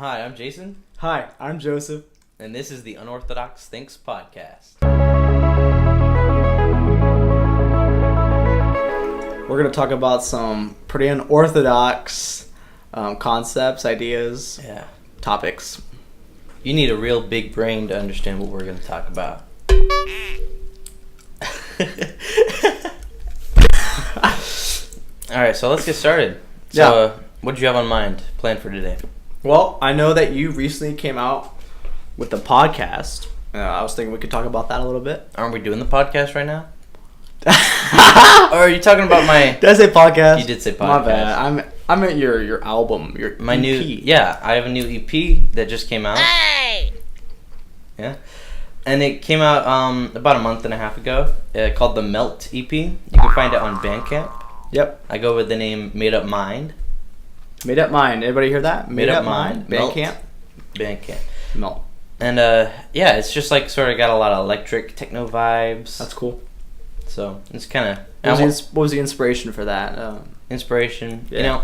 Hi, I'm Jason. Hi, I'm Joseph. And this is the Unorthodox Thinks Podcast. We're going to talk about some pretty unorthodox concepts, ideas, topics. You need a real big brain to understand what we're going to talk about. Alright, so let's get started. So, what did you have on mind, planned for today? Well, I know that you recently came out with the podcast. I was thinking we could talk about that a little bit. Aren't we doing the podcast right now? Or are you talking about my... Did I say podcast? You did say podcast. My bad. I meant your album, your my EP. I have a new EP that just came out. Hey! Yeah. And it came out about a month and a half ago, called the Melt EP. You can find it on Bandcamp. Yep. I go with the name Made Up Mind. Made Up Mind. Everybody hear that? Made Up Mind. Bandcamp. Bandcamp. Melt. And it's just like sort of got a lot of electric techno vibes. That's cool. So it's kind of... What was the inspiration for that? Inspiration? Yeah. You know,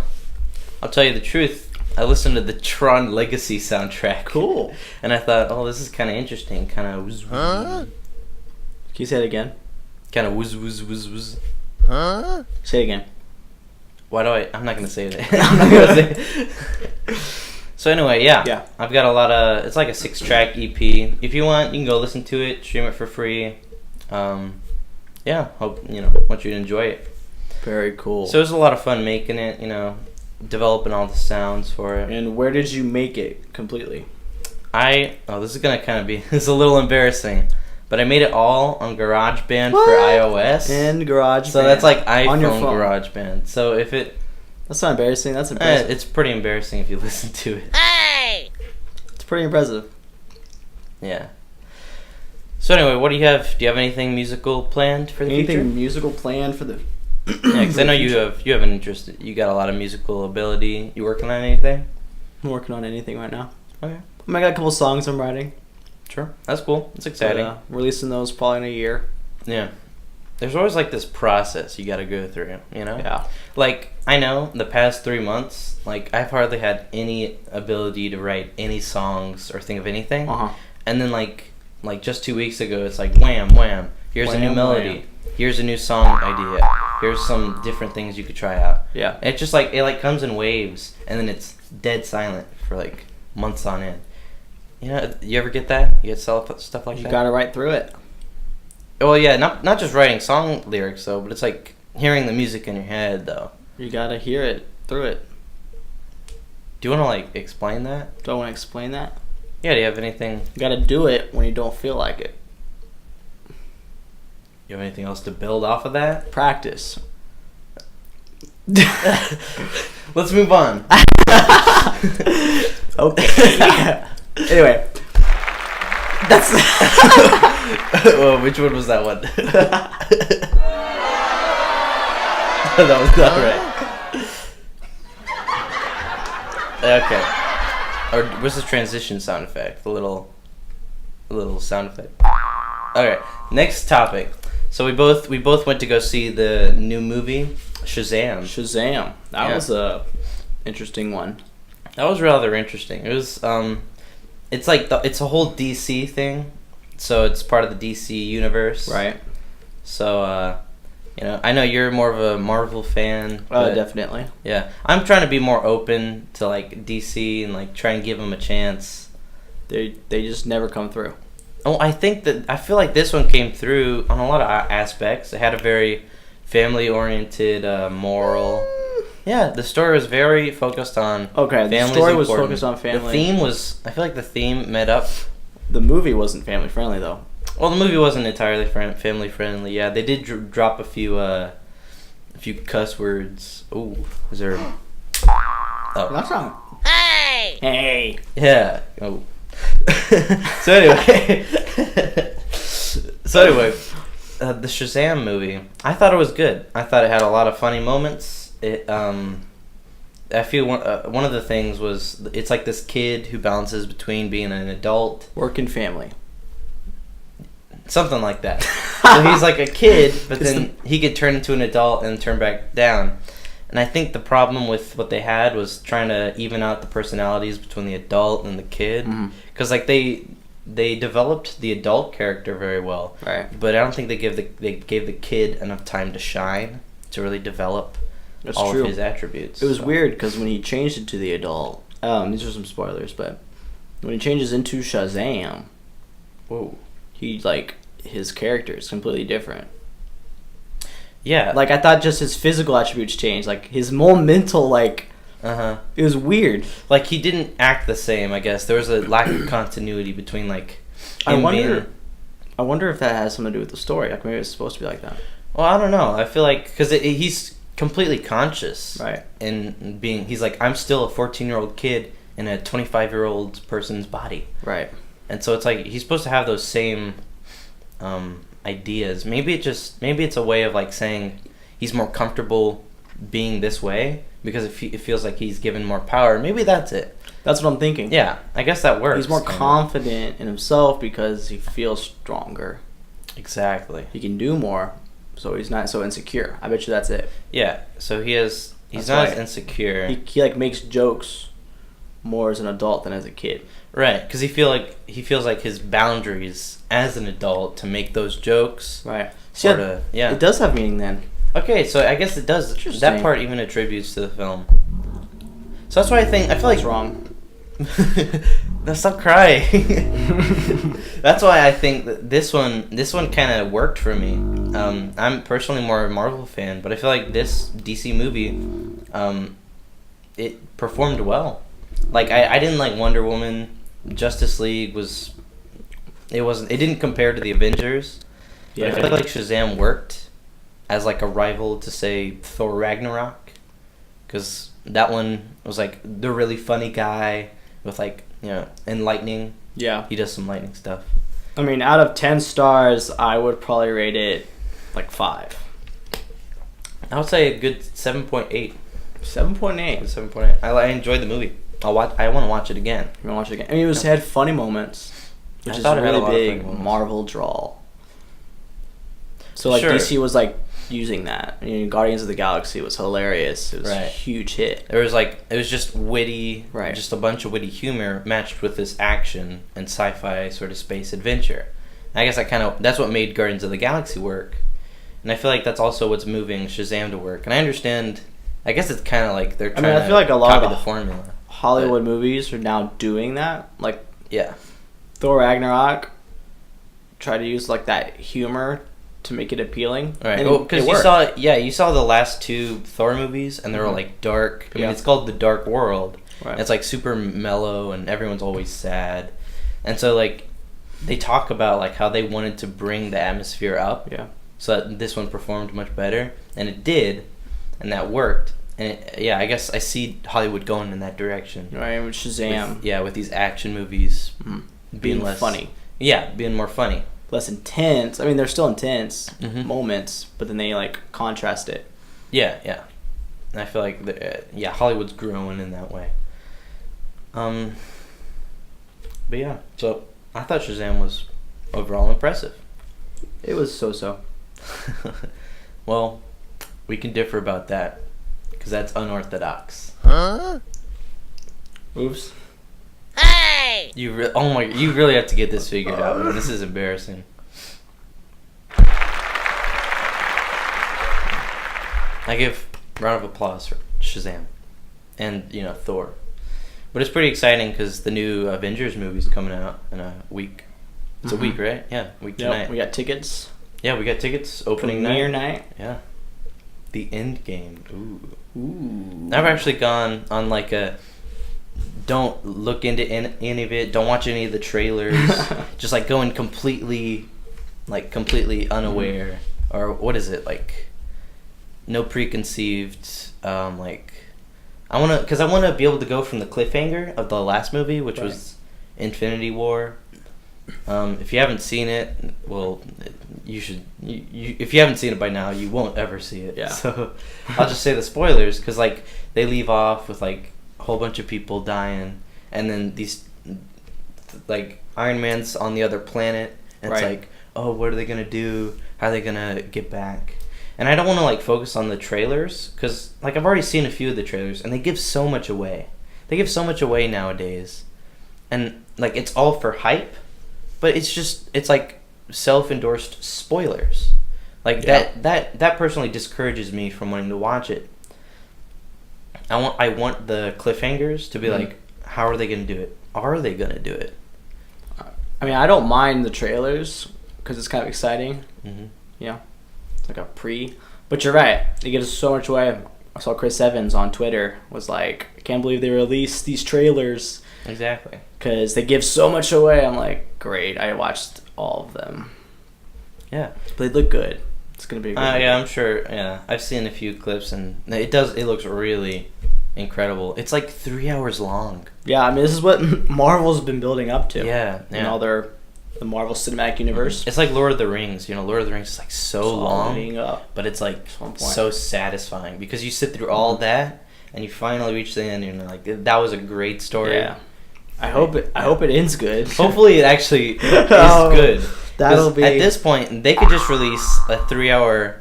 I'll tell you the truth. I listened to the Tron Legacy soundtrack. Cool. And I thought, oh, this is kind of interesting. Kind of wooz, Huh? Can you say it again? Kind of wooz, wooz, wooz, wooz. Huh? Say it again. Why do I... I'm not going to say it. I'm not going to say it. So anyway, yeah. I've got a lot of... It's like a 6-track EP. If you want, you can go listen to it. Stream it for free. Want you to enjoy it. Very cool. So it was a lot of fun making it, developing all the sounds for it. And where did you make it completely? This is going to kind of be... It's a little embarrassing. But I made it all on GarageBand What? for iOS. And GarageBand. So that's like iPhone on your phone. GarageBand. So if it... That's not embarrassing. That's impressive. It's pretty embarrassing if you listen to it. Hey! It's pretty impressive. Yeah. So anyway, what do you have? Do you have anything musical planned for the Anything future? musical planned for the... Yeah, because I know you have an interest. You got a lot of musical ability. You working on anything? I'm working on anything right now. Okay. I got a couple songs I'm writing. Sure. That's cool. It's exciting. Releasing those probably in a year. Yeah. There's always like this process you got to go through, Yeah. Like, I know the past 3 months, like, I've hardly had any ability to write any songs or think of anything. Uh-huh. And then, like just 2 weeks ago, it's like, wham, wham. Here's a new melody. Wham. Here's a new song idea. Here's some different things you could try out. Yeah. It's just like, it comes in waves, and then it's dead silent for like months on end. You ever get that? You get stuff like that? You gotta write through it. Well, yeah, not just writing song lyrics, though, but it's like hearing the music in your head, though. You gotta hear it through it. Do you want to, like, explain that? Do I want to explain that? Yeah, do you have anything... You gotta do it when you don't feel like it. You have anything else to build off of that? Practice. Let's move on. Okay. Yeah. Anyway. That's... Well, which one was that one? That was not right. Okay. Or what's the transition sound effect? The little sound effect. Okay. Next topic. So we both went to go see the new movie Shazam. That was a interesting one. That was rather interesting. It was it's like it's a whole DC thing. So it's part of the DC universe. Right. So I know you're more of a Marvel fan. Definitely. Yeah. I'm trying to be more open to like DC and like try and give them a chance. They just never come through. Oh, I feel like this one came through on a lot of aspects. It had a very family-oriented moral. Yeah, the story was very focused on the story was focused on family. The theme was... I feel like the theme met up. The movie wasn't family-friendly, though. Well, the movie wasn't entirely family-friendly. Yeah, they did drop a few cuss words. Ooh, is there... Oh. That's not... Hey! Hey! Yeah. Oh. So anyway... the Shazam movie, I thought it was good. I thought it had a lot of funny moments. I feel one of the things was it's like this kid who balances between being an adult, work and family, something like that. So he's like a kid, but then he could turn into an adult and turn back down. And I think the problem with what they had was trying to even out the personalities between the adult and the kid. Because, like, they developed the adult character very well. Right. But I don't think they gave the kid enough time to shine, to really develop all of his attributes. It was weird, because when he changed it to the adult, these are some spoilers, but when he changes into Shazam, whoa, he, like, his character is completely different. Yeah. Like, I thought just his physical attributes changed. Like, his more mental, like... It was weird. Like, he didn't act the same, I guess. There was a lack of continuity between, like, I wonder if that has something to do with the story. Like, maybe it's supposed to be like that. Well, I don't know. I feel like... Because he's completely conscious. Right. In being... He's like, I'm still a 14-year-old kid in a 25-year-old person's body. Right. And so it's like, he's supposed to have those same ideas. Maybe it's a way of, like, saying he's more comfortable being this way because it feels like he's given more power. Maybe that's it. That's what I'm thinking. Yeah, I guess that works. He's more confident in himself because he feels stronger. Exactly. He can do more, so he's not so insecure. I bet you that's it. Yeah, so he's not as insecure. He like makes jokes more as an adult than as a kid. Right, because he feels like his boundaries as an adult to make those jokes. Right. See, it does have meaning then. Okay, so I guess it does. That part even attributes to the film. So that's why I feel like... What's wrong? No, stop crying. That's why I think that this one kind of worked for me. I'm personally more a Marvel fan, but I feel like this DC movie, it performed well. Like, I didn't like Wonder Woman. Justice League it didn't compare to the Avengers. Yeah. But I feel like Shazam worked as, like, a rival to, say, Thor Ragnarok, because that one was, like, the really funny guy with, like, you know, and lightning. Yeah. He does some lightning stuff. I mean, out of 10 stars, I would probably rate it, like, 5. I would say a good 7.8. 7.8? 7.8. I enjoyed the movie. I want to watch it again. You want to watch it again? I mean, it had funny moments, which is a really big Marvel draw. So, like, DC was, like, using that. I mean, Guardians of the Galaxy was hilarious. It was a huge hit. It was just witty, just a bunch of witty humor matched with this action and sci-fi sort of space adventure. And I guess that's what made Guardians of the Galaxy work. And I feel like that's also what's moving Shazam to work. And I understand, I guess it's kind of like they're trying I feel like a lot of the formula. Hollywood movies are now doing that. Like, yeah. Thor Ragnarok tried to use, like, that humor to make it appealing. Right. Because you saw the last 2 Thor movies, and they were, like, dark. I mean, it's called The Dark World. Right. It's, like, super mellow, and everyone's always sad. And so, like, they talk about, like, how they wanted to bring the atmosphere up. Yeah. So that this one performed much better. And it did. And that worked. And I guess I see Hollywood going in that direction. Right, with Shazam. With these action movies being less funny. Yeah, being more funny. Less intense. I mean, they're still intense moments, but then they, like, contrast it. Yeah. And I feel like, Hollywood's growing in that way. But yeah, so I thought Shazam was overall impressive. It was so-so. Well, we can differ about that, because that's unorthodox. Huh? Oops. Hey! You really have to get this figured out, man. This is embarrassing. I give a round of applause for Shazam and, Thor. But it's pretty exciting because the new Avengers movie's coming out in a week. It's a week, right? Yeah, week tonight. We got tickets. Yeah, we got tickets. Opening night. Yeah. The Endgame. Ooh. I've actually gone on, like, don't look into any of it. Don't watch any of the trailers. Just, like, going completely unaware. Or what is it, like, no preconceived, I want to be able to go from the cliffhanger of the last movie, which was Infinity War. If you haven't seen it, well, you should. If you haven't seen it by now, you won't ever see it. Yeah. So I'll just say the spoilers, because, like, they leave off with, like, a whole bunch of people dying, and then these, like, Iron Man's on the other planet, and it's like, oh, what are they gonna do? How are they gonna get back? And I don't want to like focus on the trailers because like I've already seen a few of the trailers and they give so much away. They give so much away nowadays, and like it's all for hype, but it's like self-endorsed spoilers. Like that personally discourages me from wanting to watch it. I want the cliffhangers to be like, how are they going to do it? Are they going to do it? I mean, I don't mind the trailers because it's kind of exciting. Mm-hmm. Yeah, it's like a pre. But you're right. They give us so much away. I saw Chris Evans on Twitter was like, I can't believe they released these trailers. Exactly. Because they give so much away. I'm like, great. I watched all of them. Yeah. But they look good. It's going to be a good yeah, I'm sure. Yeah. I've seen a few clips and it looks really incredible. It's like 3 hours long. Yeah, I mean, this is what Marvel's been building up to. Yeah. In all the Marvel Cinematic Universe. It's like Lord of the Rings. Lord of the Rings is like so long, up. but it's like so satisfying because you sit through all that and you finally reach the end and you're like, that was a great story. Yeah. I hope it ends good. Hopefully it actually is good. That'll be... At this point, they could just release a 3-hour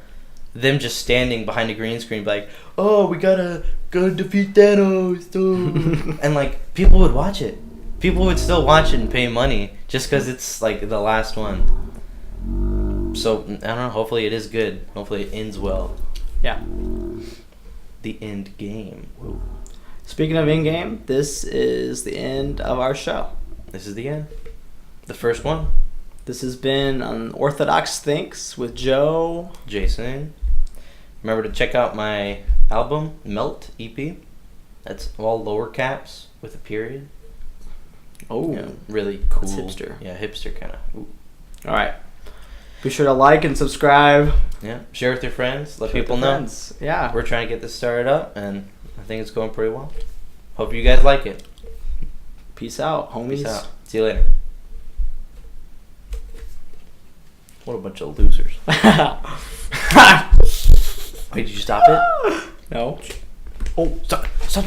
them just standing behind a green screen like, oh, we gotta go defeat Thanos. And like, people would watch it. People would still watch it and pay money just because it's like the last one. So, I don't know, hopefully it is good. Hopefully it ends well. Yeah. The end game. Whoa. Speaking of Endgame, this is the end of our show. This is the end. The first one. This has been Unorthodox Thinks with Joe. Jason. Remember to check out my album, Melt EP. That's all lower caps with a period. Oh. Really cool. That's hipster. Yeah, hipster kind of. All right. Be sure to like and subscribe. Yeah. Share with your friends. Let people know. Friends. Yeah. We're trying to get this started up, and I think it's going pretty well. Hope you guys like it. Peace out, homies. Peace out. See you later. What a bunch of losers. Wait, did you stop it? No. Oh, stop. Stop.